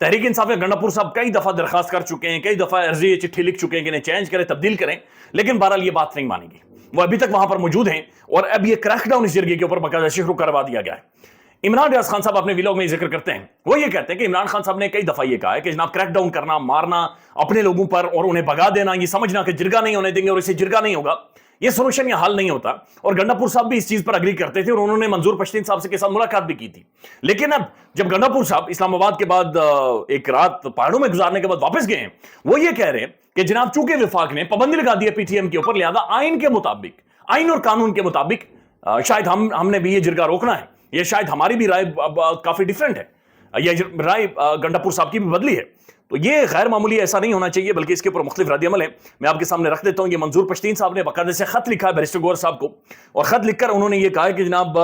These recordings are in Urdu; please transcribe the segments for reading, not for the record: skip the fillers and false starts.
تحریک انصاف گنڈاپور صاحب کئی دفعہ درخواست کر چکے ہیں, کئی دفعہ عرضی چٹھی لکھ چکے ہیں کہ انہیں چینج کریں, تبدیل کریں, لیکن بہرحال یہ بات نہیں مانیں گی. وہ ابھی تک وہاں پر موجود ہیں اور اب یہ کریک ڈاؤن اس جرگے کے اوپر باقاعدہ شروع کروا دیا گیا ہے. عمران ریاض خان صاحب اپنے ویلاگ میں ذکر کرتے ہیں, وہ یہ کہتے ہیں کہ عمران خان صاحب نے کئی دفعہ یہ کہا ہے کہ جناب کریک ڈاؤن کرنا, مارنا اپنے لوگوں پر اور انہیں بھگا دینا, یہ سمجھنا کہ جرگہ نہیں ہونے دیں گے اور اسے جرگہ نہیں ہوگا, یہ سولوشن یا حل نہیں ہوتا. اور گنڈاپور صاحب بھی اس چیز پر اگری کرتے تھے اور انہوں نے منظور پشتین صاحب سے کے ساتھ ملاقات بھی کی تھی. لیکن اب جب گنڈاپور صاحب اسلام آباد کے بعد ایک رات پہاڑوں میں گزارنے کے بعد واپس گئے ہیں, وہ یہ کہہ رہے ہیں کہ جناب چونکہ وفاق نے پابندی لگا دی ہے پی ٹی ایم کے اوپر, لہذا آئین کے مطابق, آئین اور قانون کے مطابق شاید ہم نے بھی یہ جرگہ روکنا ہے. یہ شاید ہماری بھی رائے کافی ڈیفرنٹ ہے, یہ رائے گنڈاپور صاحب کی بھی بدلی ہے. تو یہ غیر معمولی, ایسا نہیں ہونا چاہیے, بلکہ اس کے اوپر مختلف رد عمل ہیں. میں آپ کے سامنے رکھ دیتا ہوں. یہ منظور پشتین صاحب نے باقاعدہ سے خط لکھا ہے بیرسٹر گوہر صاحب کو, اور خط لکھ کر انہوں نے یہ کہا ہے کہ جناب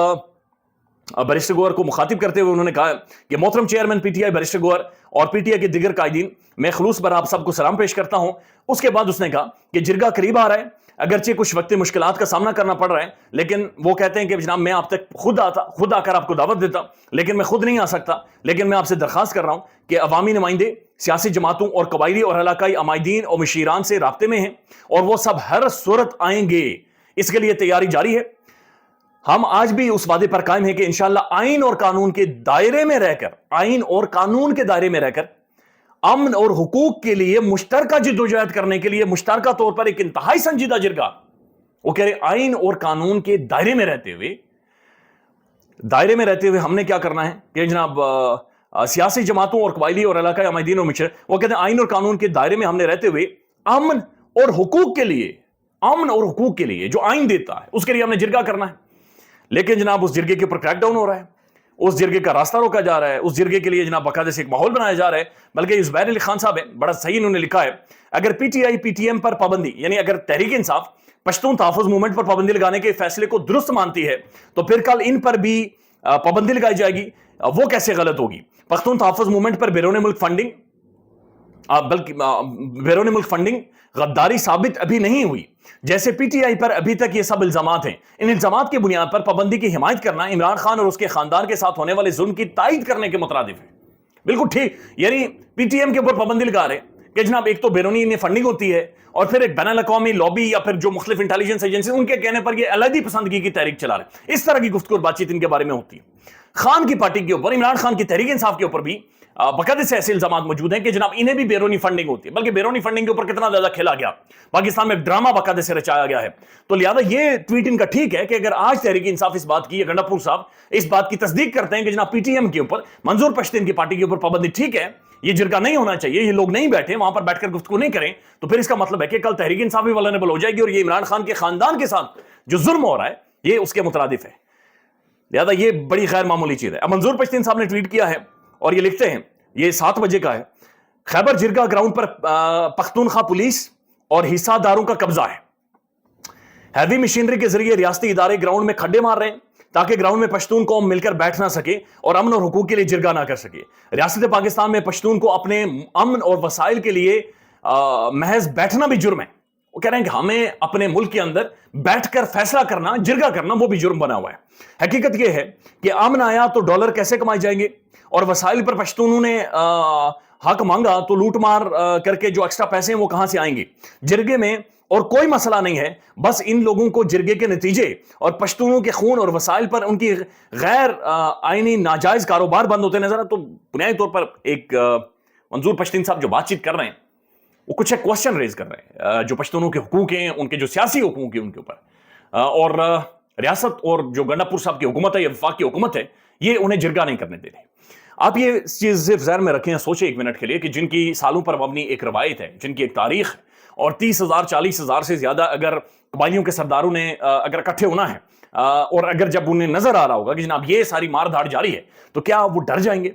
بیرسٹر گوہر کو مخاطب کرتے ہوئے انہوں نے کہا کہ محترم chairman P T I barrister Gohar اور پی ٹی آئی کے دیگر قائدین, میں خلوص بھر آپ سب کو سلام پیش کرتا ہوں. اس کے بعد اس نے کہا کہ جرگہ قریب آ رہا ہے, اگرچہ کچھ وقتی مشکلات کا سامنا کرنا پڑ رہا ہے, لیکن وہ کہتے ہیں کہ جناب میں آپ تک خود آ کر آپ کو دعوت دیتا, لیکن میں خود نہیں آ سکتا. لیکن میں آپ سے درخواست کر رہا ہوں کہ عوامی نمائندے سیاسی جماعتوں اور قبائلی اور علاقائی عمائدین اور مشیران سے رابطے میں ہیں, اور وہ سب ہر صورت آئیں گے. اس کے لیے تیاری جاری ہے. ہم آج بھی اس وعدے پر قائم ہیں کہ انشاءاللہ آئین اور قانون کے دائرے میں رہ کر, آئین اور قانون کے دائرے میں رہ کر امن اور حقوق کے لیے مشترکہ جدوجہد کرنے کے لیے مشترکہ طور پر ایک انتہائی سنجیدہ جرگہ, وہ کہہ رہے آئین اور قانون کے دائرے میں رہتے ہوئے ہم نے کیا کرنا ہے کہ جناب سیاسی جماعتوں اور قبائلی اور علاقائی عمائدین اور مشیر, وہ کہتے ہیں آئین اور قانون کے دائرے میں ہم نے رہتے ہوئے امن اور حقوق کے لیے جو آئین دیتا ہے اس کے لیے ہم نے جرگہ کرنا ہے. لیکن جناب اس جرگے کے اوپر کریک ڈاؤن ہو رہا ہے, اس جرگے کا راستہ روکا جا رہا ہے, اس جرگے کے لیے جناب باقاعدہ سے ایک ماحول بنایا جا رہا ہے. بلکہ زبیر علی خان صاحب ہے, بڑا صحیح انہوں نے لکھا ہے, اگر P T I P T M پر پابندی, یعنی اگر تحریک انصاف پشتون تحفظ موومنٹ پر پابندی لگانے کے فیصلے کو درست مانتی ہے تو پھر کل ان پر بھی پابندی لگائی جائے گی. وہ کیسے غلط ہوگی؟ پختون تحفظ موومنٹ پر بیرون ملک فنڈنگ غداری ثابت ابھی نہیں ہوئی, جیسے پی ٹی آئی پر ابھی تک یہ سب الزامات ہیں. ان الزامات کی بنیاد پر پابندی کی حمایت کرنا عمران خان اور اس کے خاندان کے ساتھ ہونے والے ظلم کی تائید کرنے کے مترادف ہے. بالکل ٹھیک, یعنی پی ٹی ایم کے اوپر پابندی لگا رہے کہ جناب ایک تو بیرونی فنڈنگ ہوتی ہے, اور پھر ایک بین الاقوامی لابی یا پھر جو مختلف انٹیلیجنس ایجنسی ان کے کہنے پر یہ علیحدگی پسندگی کی تحریک چلا رہے. اس طرح کی گفتگو اور بات چیت ان کے بارے میں ہوتی ہے. خان کی پارٹی کے اوپر, عمران خان کی تحریک انصاف کے اوپر بھی باقاعدہ سے ایسے الزامات موجود ہیں کہ جناب انہیں بھی بیرونی فنڈنگ ہوتی ہے. بلکہ بیرونی فنڈنگ کے اوپر کتنا زیادہ کھیلا گیا, پاکستان میں ایک ڈرامہ باقاعدہ سے رچایا گیا ہے. تو لہذا یہ ٹویٹ ان کا ٹھیک ہے کہ اگر آج تحریک انصاف اس بات کی, گنڈاپور صاحب اس بات کی تصدیق کرتے ہیں کہ جناب پی ٹی ایم کے اوپر, منظور پشتین کی پارٹی کے اوپر پابندی ٹھیک ہے, یہ جرگہ نہیں ہونا چاہیے, یہ لوگ نہیں بیٹھے وہاں پر بیٹھ کر گفتگو نہیں کریں, تو پھر اس کا مطلب ہے کہ کل تحریک انصاف بھی ولنریبل ہو جائے گی, اور یہ عمران خان کے خاندان کے ساتھ جو ظلم ہو رہا ہے یہ اس کے مترادف ہے. لہذا یہ بڑی غیر معمولی چیز ہے. اب منظور پشتین صاحب نے ٹویٹ کیا ہے اور یہ لکھتے ہیں, یہ 7 بجے کا ہے, خیبر جرگہ گراؤنڈ پر پختونخوا پولیس اور حصہ داروں کا قبضہ ہے. ہیوی مشینری کے ذریعے ریاستی ادارے گراؤنڈ میں کھڈے مار رہے ہیں تاکہ گراؤنڈ میں پشتون قوم مل کر بیٹھ نہ سکے اور امن اور حقوق کے لیے جرگہ نہ کر سکے. ریاست پاکستان میں پشتون کو اپنے امن اور وسائل کے لیے محض بیٹھنا بھی جرم ہے. وہ کہہ رہے ہیں کہ ہمیں اپنے ملک کے اندر بیٹھ کر فیصلہ کرنا, جرگہ کرنا, وہ بھی جرم بنا ہوا ہے. حقیقت یہ ہے کہ امن آیا تو ڈالر کیسے کمائے جائیں گے, اور وسائل پر پشتونوں نے حق مانگا تو لوٹ مار کر کے جو ایکسٹرا پیسے ہیں وہ کہاں سے آئیں گے. جرگے میں اور کوئی مسئلہ نہیں ہے, بس ان لوگوں کو جرگے کے نتیجے اور پشتونوں کے خون اور وسائل پر ان کی غیر آئینی ناجائز کاروبار بند ہوتے نظر. تو بنیادی طور پر ایک منظور پشتین صاحب جو بات چیت کر رہے ہیں وہ کچھ ایک کوشچن ریز کر رہے ہیں جو پشتونوں کے حقوق ہیں, ان کے جو سیاسی حقوق ہیں ان کے اوپر, اور ریاست اور جو گنڈاپور صاحب کی حکومت ہے یا وفاق کی حکومت ہے یہ انہیں جرگہ نہیں کرنے دے رہی. آپ یہ چیز ذہن میں رکھیں, سوچیں ایک منٹ کے لیے کہ جن کی سالوں پر مبنی ایک روایت ہے, جن کی ایک تاریخ ہے, اور 30,000 40,000 سے زیادہ اگر قبائلیوں کے سرداروں نے اگر اکٹھے ہونا ہے, اور اگر جب انہیں نظر آ رہا ہوگا کہ جناب یہ ساری مار دھاڑ جاری ہے, تو کیا وہ ڈر جائیں گے,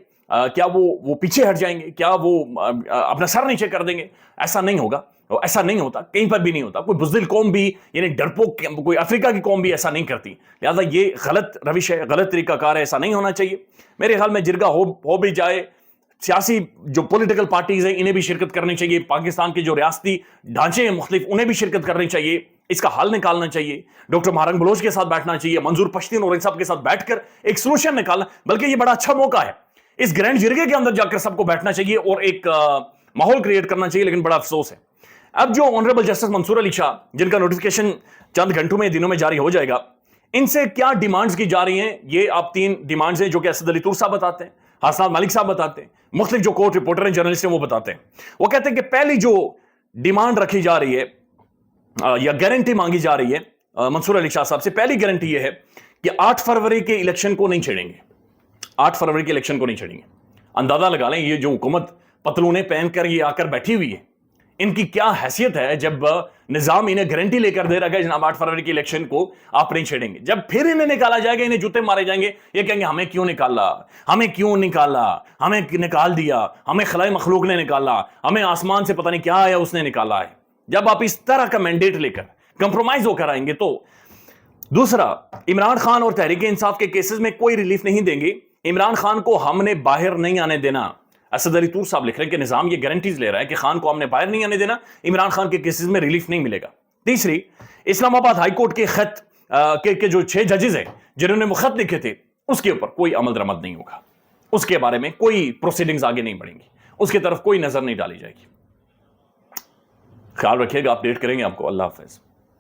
کیا وہ پیچھے ہٹ جائیں گے, کیا وہ اپنا سر نیچے کر دیں گے؟ ایسا نہیں ہوگا, ایسا نہیں ہوتا, کہیں پر بھی نہیں ہوتا. کوئی بزدل قوم بھی, یعنی ڈرپوک کوئی افریقہ کی قوم بھی ایسا نہیں کرتی. لہذا یہ غلط روش ہے, غلط طریقہ کار ہے, ایسا نہیں ہونا چاہیے. میرے خیال میں جرگہ ہو بھی جائے, سیاسی جو پولیٹیکل پارٹیز ہیں انہیں بھی شرکت کرنی چاہیے, پاکستان کے جو ریاستی ڈھانچے ہیں مختلف انہیں بھی شرکت کرنی چاہیے, اس کا حل نکالنا چاہیے. ڈاکٹر مہارنگ بلوچ کے ساتھ بیٹھنا چاہیے, منظور پشتین اور ان سب کے ساتھ بیٹھ کر ایک سولوشن نکالنا. بلکہ یہ بڑا اچھا موقع ہے اس گرینڈ جرگے کے اندر جا کر سب کو بیٹھنا چاہیے اور ایک ماحول کریٹ کرنا چاہیے. لیکن بڑا افسوس ہے اب جو آنریبل جسٹس منصور علی شاہ جن کا نوٹیفیکیشن چند گھنٹوں میں دنوں میں جاری ہو جائے گا, ان سے کیا ڈیمانڈز کی جا رہی ہیں. یہ آپ 3 ڈیمانڈز ہیں جو کہ اسد علی طور صاحب بتاتے ہیں, حسنات مالک صاحب بتاتے ہیں, مختلف جو کورٹ رپورٹر ہیں جرنلسٹ ہیں وہ بتاتے ہیں. وہ کہتے ہیں کہ پہلی جو ڈیمانڈ رکھی جا رہی ہے یا گارنٹی مانگی جا رہی ہے منصور علی شاہ صاحب سے, پہلی گارنٹی یہ ہے کہ 8 فروری کے الیکشن کو نہیں چھیڑیں گے. 8 فروری کے الیکشن کو نہیں چھیڑیں گے. اندازہ لگا لیں یہ جو حکومت پتلونیں پہن کر یہ آ کر بیٹھی ہوئی ہے, ان کی کیا حیثیت ہے جب نظام انہیں گارنٹی لے کر دے رہا ہے جناب 8 فروری کے الیکشن کو آپ نہیں چھیڑیں گے. جب پھر انہیں نکالا جائے گا, انہیں جوتے مارے جائیں گے, یہ کہیں گے ہمیں کیوں نکالا, ہمیں کیوں نکالا, ہمیں نکال دیا, ہمیں خلائی مخلوق نے نکالا, ہمیں آسمان سے پتہ نہیں کیا آیا اس نے نکالا ہے. جب آپ اس طرح کا مینڈیٹ لے کر کمپرومائز ہو کر آئیں گے تو. دوسرا, عمران خان اور تحریک انصاف کے کیسز میں کوئی ریلیف نہیں دیں گے. عمران خان کو ہم نے باہر نہیں آنے دینا. اسد علی طور صاحب لکھ رہے ہیں کہ نظام یہ گارنٹیز لے رہا ہے کہ خان کو ہم نے باہر نہیں آنے دینا, عمران خان کے کیسز میں ریلیف نہیں ملے گا. تیسری, اسلام آباد ہائی کورٹ کے خط کے جو 6 ججز ہیں جنہوں نے وہ خط لکھے تھے, اس کے اوپر کوئی عمل درآمد نہیں ہوگا. اس کے بارے میں کوئی پروسیڈنگز آگے نہیں بڑھیں گی, اس کی طرف کوئی نظر نہیں ڈالی جائے گی. خیال رکھیے گا, اپڈیٹ کریں گے آپ کو. اللہ حافظ.